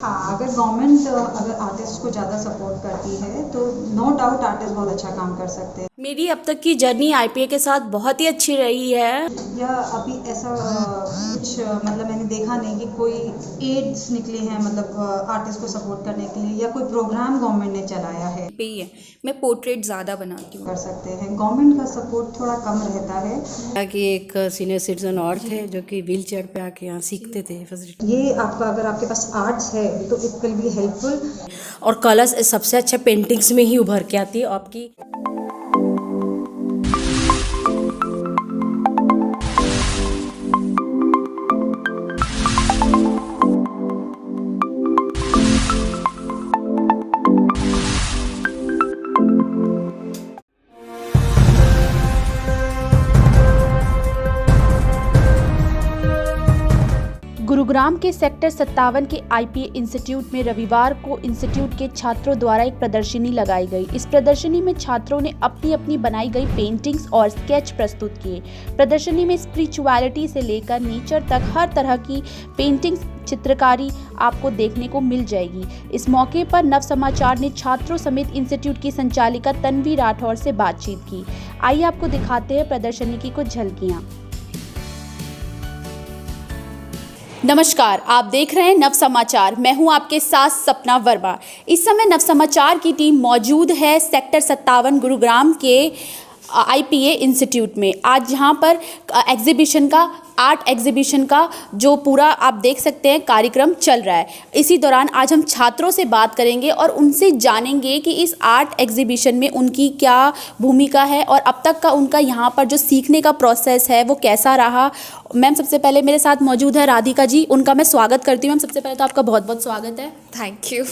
हाँ, अगर गवर्नमेंट अगर आर्टिस्ट को ज़्यादा सपोर्ट करती है तो नो डाउट आर्टिस्ट बहुत अच्छा काम कर सकते हैं। मेरी अब तक की जर्नी आईपीए के साथ बहुत ही अच्छी रही है। या अभी ऐसा कुछ मतलब मैंने देखा नहीं कि कोई एड्स निकले हैं मतलब आर्टिस्ट को सपोर्ट करने के लिए या कोई प्रोग्राम गवर्नमेंट ने चलाया है। पे ही है, मैं पोर्ट्रेट ज़्यादा बनाती हूँ। कर सकते हैं, गवर्नमेंट का सपोर्ट थोड़ा कम रहता है। कि एक सीनियर सिटीजन और थे जो कि व्हील चेयर पे आके यहाँ सीखते थे फैसिलिटी। ये आपका अगर आपके पास आर्ट्स है तो इट विल बी हेल्पफुल। और कलर्स सबसे अच्छा पेंटिंग्स में ही उभर के आती है आपकी। गुरुग्राम के सेक्टर 57 के आईपीए इंस्टीट्यूट में रविवार को इंस्टीट्यूट के छात्रों द्वारा एक प्रदर्शनी लगाई गई। इस प्रदर्शनी में छात्रों ने अपनी अपनी बनाई गई पेंटिंग्स और स्केच प्रस्तुत किए। प्रदर्शनी में स्पिरिचुअलिटी से लेकर नेचर तक हर तरह की पेंटिंग्स चित्रकारी आपको देखने को मिल जाएगी। इस मौके पर नव समाचार ने छात्रों समेत इंस्टीट्यूट की संचालिका तन्वी राठौर से बातचीत की। आइए आपको दिखाते हैं प्रदर्शनी की कुछ झलकियाँ। नमस्कार, आप देख रहे हैं नव समाचार। मैं हूं आपके साथ सपना वर्मा। इस समय नव समाचार की टीम मौजूद है सेक्टर 57 गुरुग्राम के आईपीए इंस्टीट्यूट में। आज यहाँ पर एग्जीबिशन का आर्ट एग्जीबिशन का जो पूरा आप देख सकते हैं कार्यक्रम चल रहा है। इसी दौरान आज हम छात्रों से बात करेंगे और उनसे जानेंगे कि इस आर्ट एग्जीबिशन में उनकी क्या भूमिका है और अब तक का उनका यहाँ पर जो सीखने का प्रोसेस है वो कैसा रहा। मैम, सबसे पहले मेरे साथ मौजूद है राधिका जी, उनका मैं स्वागत करती हूँ। मैम, सबसे पहले तो आपका बहुत बहुत स्वागत है। Thank you.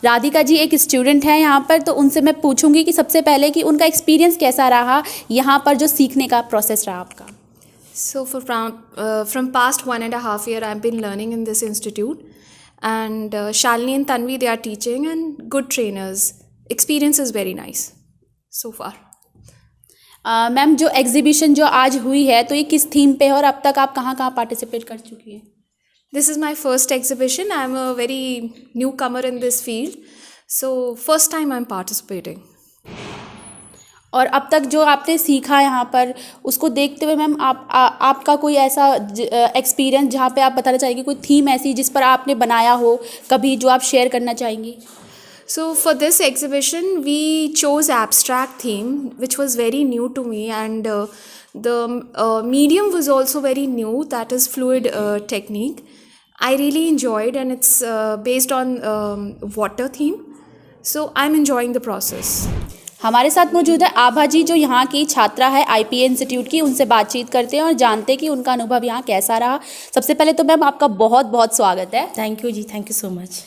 राधिका जी एक स्टूडेंट हैं यहाँ पर, तो उनसे मैं पूछूंगी कि सबसे पहले कि उनका एक्सपीरियंस कैसा रहा यहाँ पर जो सीखने का प्रोसेस रहा आपका। So from past 1.5 year I've been learning in this institute, and Shalini and Tanvi, they are teaching and good trainers. Experience is very nice so far. Ma'am, जो एग्जीबिशन जो आज हुई है तो ये किस थीम पे है और अब तक आप कहाँ कहाँ पार्टिसिपेट कर चुकी हैं? This is my first exhibition. I'm a very newcomer in this field, so first time I'm participating. और अब तक जो आपने सीखा यहाँ पर उसको देखते हुए मैम आपका कोई ऐसा एक्सपीरियंस जहाँ पे आप बताना चाहेंगे, कोई थीम ऐसी जिस पर आपने बनाया हो कभी जो आप शेयर करना चाहेंगी? So for this exhibition we chose abstract theme, which was very new to me, and the medium was also very new, that is fluid technique. I really enjoyed, and it's based on water theme, so I'm enjoying the process. हमारे साथ मौजूद है आभा जी, जो यहाँ की छात्रा है IPA institute की। उनसे बातचीत करते हैं और जानते हैं कि उनका अनुभव यहाँ कैसा रहा। सबसे पहले तो मैम आपका बहुत बहुत स्वागत है। Thank you ji, thank you so much.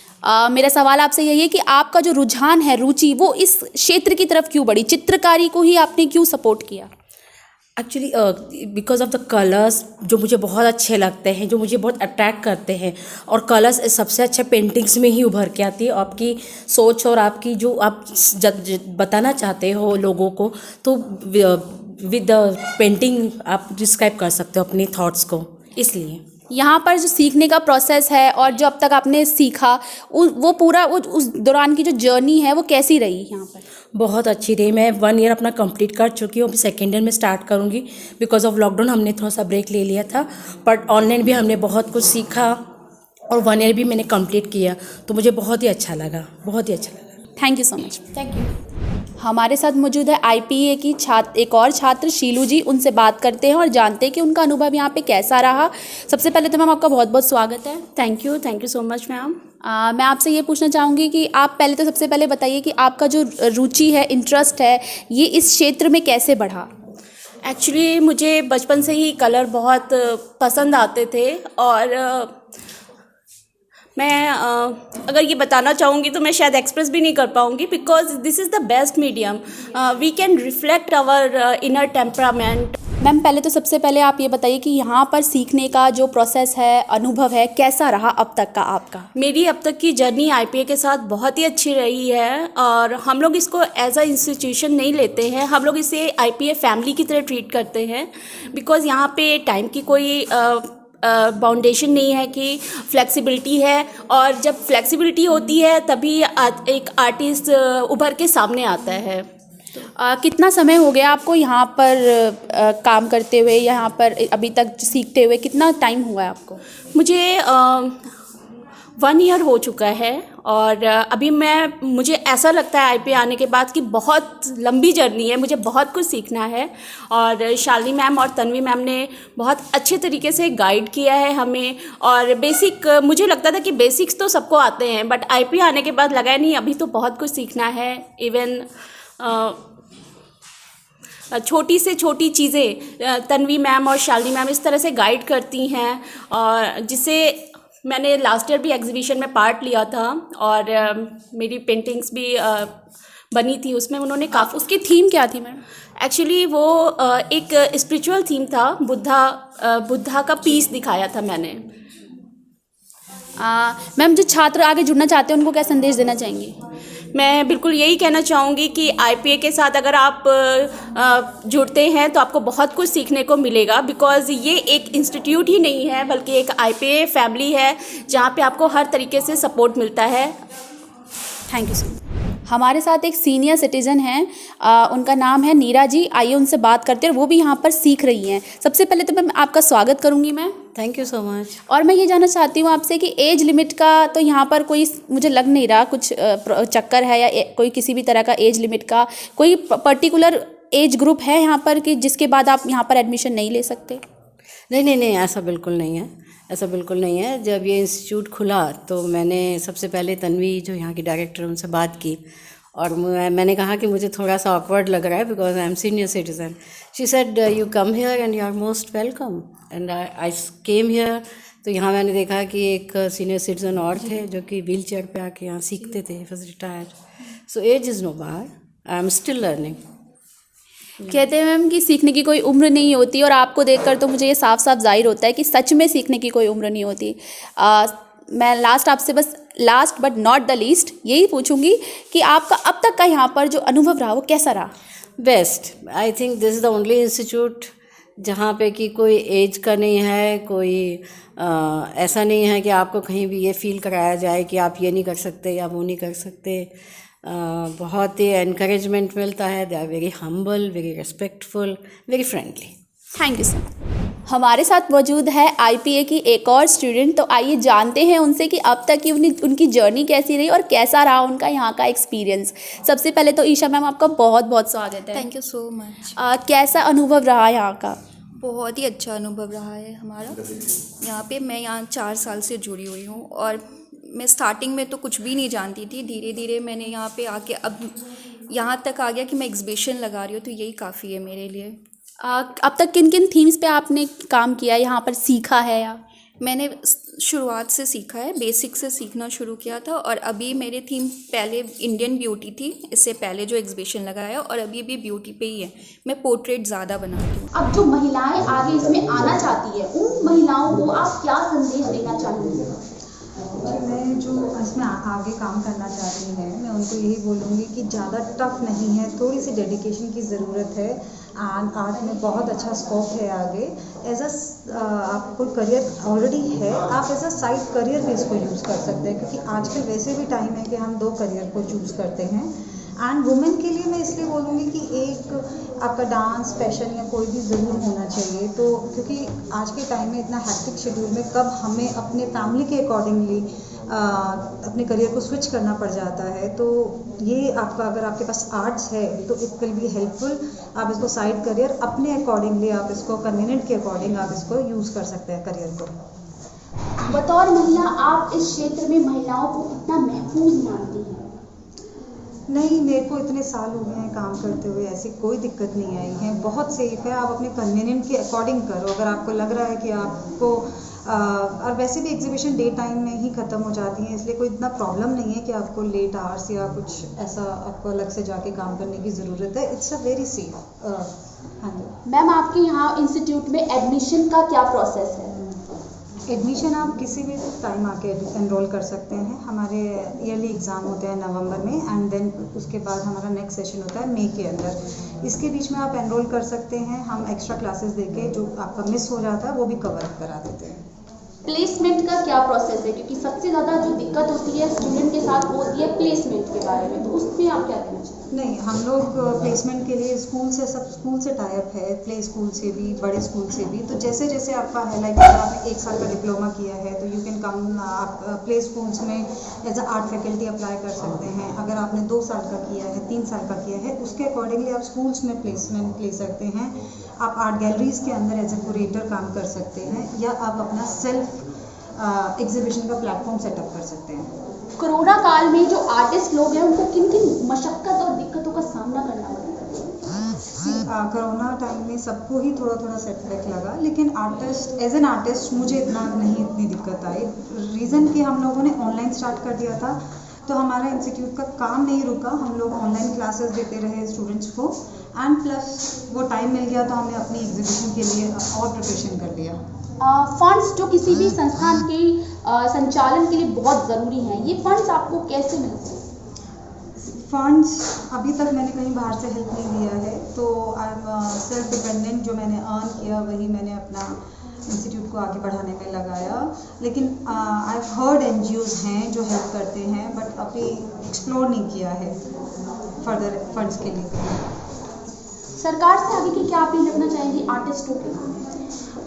मेरा सवाल आपसे यही है कि आपका जो रुझान है, रुचि, वो इस क्षेत्र की तरफ क्यों बढ़ी? चित्रकारी को ही आपने क्यों सपोर्ट किया? Actually because of the colours जो मुझे बहुत अच्छे लगते हैं, जो मुझे बहुत अट्रैक्ट करते हैं, और कलर्स सबसे अच्छे पेंटिंग्स में ही उभर के आती है। आपकी सोच और आपकी जो आप बताना चाहते हो लोगों को, तो विद द पेंटिंग आप डिस्क्राइब कर सकते हो अपनी थॉट्स को। इसलिए यहाँ पर जो सीखने का प्रोसेस है और जो अब तक आपने सीखा वो पूरा उस दौरान की जो जर्नी है वो कैसी रही यहाँ पर? बहुत अच्छी रही। मैं 1 ईयर अपना कंप्लीट कर चुकी हूँ, अभी 2nd ईयर में स्टार्ट करूँगी। बिकॉज ऑफ लॉकडाउन हमने थोड़ा सा ब्रेक ले लिया था, बट ऑनलाइन भी हमने बहुत कुछ सीखा और 1 ईयर भी मैंने कंप्लीट किया, तो मुझे बहुत ही अच्छा लगा, बहुत ही अच्छा लगा। Thank you so much. Thank you. हमारे साथ मौजूद है आईपीए की एक और छात्र शीलू जी, उनसे बात करते हैं और जानते हैं कि उनका अनुभव यहाँ पे कैसा रहा। सबसे पहले तो मैम आपका बहुत बहुत स्वागत है। Thank you so much ma'am. मैं आपसे ये पूछना चाहूँगी कि आप पहले तो सबसे पहले बताइए कि आपका जो रुचि है, इंटरेस्ट है, ये इस क्षेत्र में कैसे बढ़ा? एक्चुअली मुझे बचपन से ही कलर बहुत पसंद आते थे, और मैं अगर ये बताना चाहूँगी तो मैं शायद एक्सप्रेस भी नहीं कर पाऊँगी, because this is the best medium. We can reflect our inner temperament. Ma'am, पहले तो सबसे पहले आप ये बताइए कि यहाँ पर सीखने का जो प्रोसेस है, अनुभव है, कैसा रहा अब तक का आपका? मेरी अब तक की जर्नी आईपीए के साथ बहुत ही अच्छी रही है, और हम लोग इसको एज अ इंस्टीट्यूशन नहीं लेते हैं, हम लोग इसे आईपीए फैमिली की तरह ट्रीट करते हैं। बिकॉज़ यहाँ पे टाइम की कोई बाउंडेशन नहीं है कि फ्लेक्सिबिलिटी है, और जब फ्लेक्सिबिलिटी होती है तभी एक आर्टिस्ट उभर के सामने आता है। कितना समय हो गया आपको यहाँ पर काम करते हुए, यहाँ पर अभी तक सीखते हुए कितना टाइम हुआ है आपको? मुझे 1 ईयर हो चुका है, और अभी मुझे ऐसा लगता है IPA आने के बाद कि बहुत लंबी जर्नी है, मुझे बहुत कुछ सीखना है। और शालिनी मैम और तन्वी मैम ने बहुत अच्छे तरीके से गाइड किया है हमें, और मुझे लगता था कि बेसिक्स तो सबको आते हैं, बट IPA आने के बाद लगा नहीं अभी तो बहुत कुछ सीखना है। इवन छोटी से छोटी चीज़ें तन्वी मैम और शालिनी मैम इस तरह से गाइड करती हैं, और जिससे मैंने लास्ट ईयर भी एग्जीबिशन में पार्ट लिया था, और मेरी पेंटिंग्स भी बनी थी उसमें। उन्होंने काफ़ी, उसकी थीम क्या थी मैम? एक्चुअली वो एक स्पिरिचुअल थीम था, बुद्धा का पीस दिखाया था मैंने। मैम, जो छात्र आगे जुड़ना चाहते हैं उनको क्या संदेश देना चाहेंगी? मैं बिल्कुल यही कहना चाहूँगी कि IPA के साथ अगर आप जुड़ते हैं तो आपको बहुत कुछ सीखने को मिलेगा, बिकॉज़ ये एक इंस्टीट्यूट ही नहीं है बल्कि एक IPA फैमिली है जहाँ पे आपको हर तरीके से सपोर्ट मिलता है। Thank you sir. हमारे साथ एक सीनियर सिटीज़न हैं, उनका नाम है नीरा जी। आइए उनसे बात करते हैं, और वो भी यहाँ पर सीख रही हैं। सबसे पहले तो मैं आपका स्वागत करूँगी ma'am. Thank you so much. और मैं ये जानना चाहती हूँ आपसे कि एज लिमिट का तो यहाँ पर कोई मुझे लग नहीं रहा कुछ चक्कर है, या कोई किसी भी तरह का एज लिमिट का कोई पर्टिकुलर एज ग्रुप है यहाँ पर कि जिसके बाद आप यहाँ पर एडमिशन नहीं ले सकते? नहीं, ऐसा बिल्कुल नहीं है, ऐसा बिल्कुल नहीं है। जब ये इंस्टीट्यूट खुला तो मैंने सबसे पहले तन्वी जो यहाँ की डायरेक्टर उनसे बात की, और मैंने कहा कि मुझे थोड़ा सा ऑकवर्ड लग रहा है because I am senior citizen. She said you come here and you are most welcome, and I came here. तो यहाँ मैंने देखा कि एक सीनियर सिटीज़न और थे जो कि व्हील चेयर पर आके यहाँ सीखते थे, was retired. So age is no bar, I am still learning. कहते हैं मैम कि सीखने की कोई उम्र नहीं होती, और आपको देखकर तो मुझे ये साफ साफ जाहिर होता है कि सच में सीखने की कोई उम्र नहीं होती। मैं last but not the least यही पूछूंगी कि आपका अब तक का यहाँ पर जो अनुभव रहा वो कैसा रहा? Best. I think this is the only institute जहाँ पे कि कोई एज का नहीं है, कोई ऐसा नहीं है कि आपको कहीं भी ये फील कराया जाए कि आप ये नहीं कर सकते या वो नहीं कर सकते। बहुत ही एनकरेजमेंट मिलता है। They are very humble, very respectful, very friendly. Thank you sir. हमारे साथ मौजूद है IPA की एक और स्टूडेंट, तो आइए जानते हैं उनसे कि अब तक की उनकी जर्नी कैसी रही और कैसा रहा उनका यहाँ का एक्सपीरियंस। सबसे पहले तो ईशा मैम, आपका बहुत बहुत स्वागत है। Thank you so much. कैसा अनुभव रहा यहाँ का? बहुत ही अच्छा अनुभव रहा है हमारा यहाँ पे। मैं यहाँ 4 साल से जुड़ी हुई हूँ, और मैं स्टार्टिंग में तो कुछ भी नहीं जानती थी। धीरे धीरे मैंने यहाँ पे आके अब यहाँ तक आ गया कि मैं एग्जीबिशन लगा रही हूँ, तो यही काफ़ी है मेरे लिए। अब तक किन किन थीम्स पे आपने काम किया, यहाँ पर सीखा है? या मैंने शुरुआत से सीखा है, बेसिक से सीखना शुरू किया था, और अभी मेरी थीम पहले इंडियन ब्यूटी थी, इससे पहले जो एग्जीबिशन लगाया, और अभी भी ब्यूटी पे ही है। मैं पोर्ट्रेट ज़्यादा बनाती हूँ। अब जो महिलाएं आगे इसमें आना चाहती है, उन महिलाओं को आप क्या संदेश देना चाहेंगे? मैं जो इसमें आगे काम करना चाहती हैं, मैं उनको यही बोलूँगी कि ज़्यादा टफ नहीं है, थोड़ी सी डेडिकेशन की ज़रूरत है। एंड आर्ट में बहुत अच्छा स्कोप है आगे। एज आपको करियर ऑलरेडी है, आप एज अ साइड करियर भी इसको यूज़ कर सकते हैं, क्योंकि आजकल वैसे भी टाइम है कि हम 2 करियर को चूज़ करते हैं। एंड वुमेन के लिए मैं इसलिए बोलूँगी कि एक आपका डांस पैशन या कोई भी ज़रूर होना चाहिए, तो क्योंकि आज के टाइम में इतना हैक्टिक शेड्यूल में कब हमें अपने फैमिली के अकॉर्डिंगली अपने करियर को स्विच करना पड़ जाता है। तो ये आपका, अगर आपके पास आर्ट्स है तो इट विल बी हेल्पफुल। आप इसको साइड करियर अपने अकॉर्डिंगली, आप इसको कन्वीनियंट के अकॉर्डिंग आप इसको यूज़ कर सकते हैं करियर को। बतौर महिला आप इस क्षेत्र में महिलाओं को कितना महफूज मानती हैं? नहीं, मेरे को इतने साल हो गए हैं काम करते हुए, ऐसी कोई दिक्कत नहीं आई है, बहुत सेफ है। आप अपने कन्वीनियंट के अकॉर्डिंग करो। अगर आपको लग रहा है कि आपको और वैसे भी एग्जीबिशन डे टाइम में ही ख़त्म हो जाती हैं, इसलिए कोई इतना प्रॉब्लम नहीं है कि आपको लेट आवर्स या कुछ ऐसा आपको अलग से जाके काम करने की ज़रूरत है। It's a very safe. हाँ जी मैम, आपके यहाँ इंस्टीट्यूट में एडमिशन का क्या प्रोसेस है? एडमिशन आप किसी भी टाइम आके एनरोल कर सकते हैं। हमारे ईयरली एग्ज़ाम होते हैं नवंबर में, एंड देन उसके बाद हमारा नेक्स्ट सेशन होता है मई के अंदर। इसके बीच में आप एनरोल कर सकते हैं। हम एक्स्ट्रा क्लासेस देके जो आपका मिस हो जाता है वो भी कवर अप करा देते हैं। प्लेसमेंट का क्या प्रोसेस है, क्योंकि सबसे ज़्यादा जो दिक्कत होती है स्टूडेंट के साथ वो होती है प्लेसमेंट के बारे में, तो उसमें आप क्या कहना चाहते हैं? नहीं, हम लोग प्लेसमेंट के लिए स्कूल से, सब स्कूल से टाई अप है, प्ले स्कूल से भी, बड़े स्कूल से भी। तो जैसे जैसे आपका है, लाइक अगर आपने 1 साल का डिप्लोमा किया है तो यू कैन कम, आप प्ले स्कूल्स में as a art faculty apply कर सकते हैं। अगर आपने 2 साल का किया है, 3 साल का किया है, उसके अकॉर्डिंगली आप स्कूल्स में प्लेसमेंट ले सकते हैं। आप आर्ट गैलरीज के अंदर एज ए क्यूरेटर काम कर सकते हैं, या आप अपना सेल्फ एग्जीबिशन का प्लेटफॉर्म सेटअप कर सकते हैं। कोरोना काल में जो आर्टिस्ट लोग हैं उनको किन किन मशक्क़त और दिक्कतों का सामना करना पड़ा? कोरोना टाइम में सबको ही थोड़ा थोड़ा सेटबैक लगा, लेकिन आर्टिस्ट, एज एन आर्टिस्ट मुझे इतनी दिक्कत आई। रीज़न कि हम लोगों ने ऑनलाइन स्टार्ट कर दिया था, तो हमारा इंस्टीट्यूट का काम नहीं रुका। हम लोग ऑनलाइन क्लासेस देते रहे स्टूडेंट्स को, एंड प्लस वो टाइम मिल गया तो हमने अपनी एग्जीबिशन के लिए और प्रिपरेशन कर लिया। फंड्स जो किसी भी संस्थान के संचालन के लिए बहुत ज़रूरी हैं, ये फंड्स आपको कैसे मिलते हैं? फंड्स अभी तक मैंने कहीं बाहर से हेल्प नहीं लिया है, तो आई एम सेल्फ डिपेंडेंट। जो मैंने अर्न किया वही मैंने अपना इंस्टीट्यूट को आगे बढ़ाने में लगाया। लेकिन आई हर्ड NGOs हैं जो हेल्प करते हैं, बट अभी एक्सप्लोर नहीं किया है फर्दर फंड्स के लिए। सरकार से आगे की क्या अपील रखना चाहेंगी आर्टिस्टों के?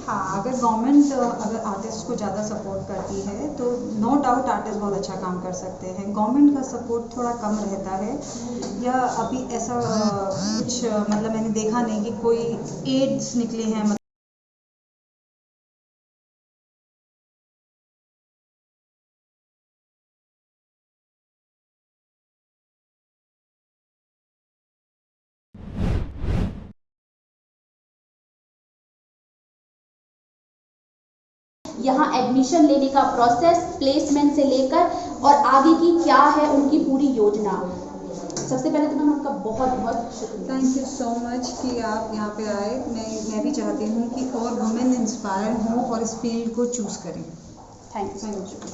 हाँ, अगर गवर्नमेंट अगर आर्टिस्ट को ज़्यादा सपोर्ट करती है तो नो डाउट आर्टिस्ट बहुत अच्छा काम कर सकते हैं। गवर्नमेंट का सपोर्ट थोड़ा कम रहता है, या अभी ऐसा कुछ मतलब मैंने देखा नहीं कि कोई एड्स निकले हैं। यहाँ एडमिशन लेने का प्रोसेस, प्लेसमेंट से लेकर और आगे की क्या है उनकी पूरी योजना। सबसे पहले तो मैम आपका बहुत बहुत शुक्रिया। थैंक यू सो मच कि आप यहाँ पे आए। मैं भी चाहती हूँ कि और वुमेन इंस्पायर हों और इस फील्ड को चूज़ करें। Thank you.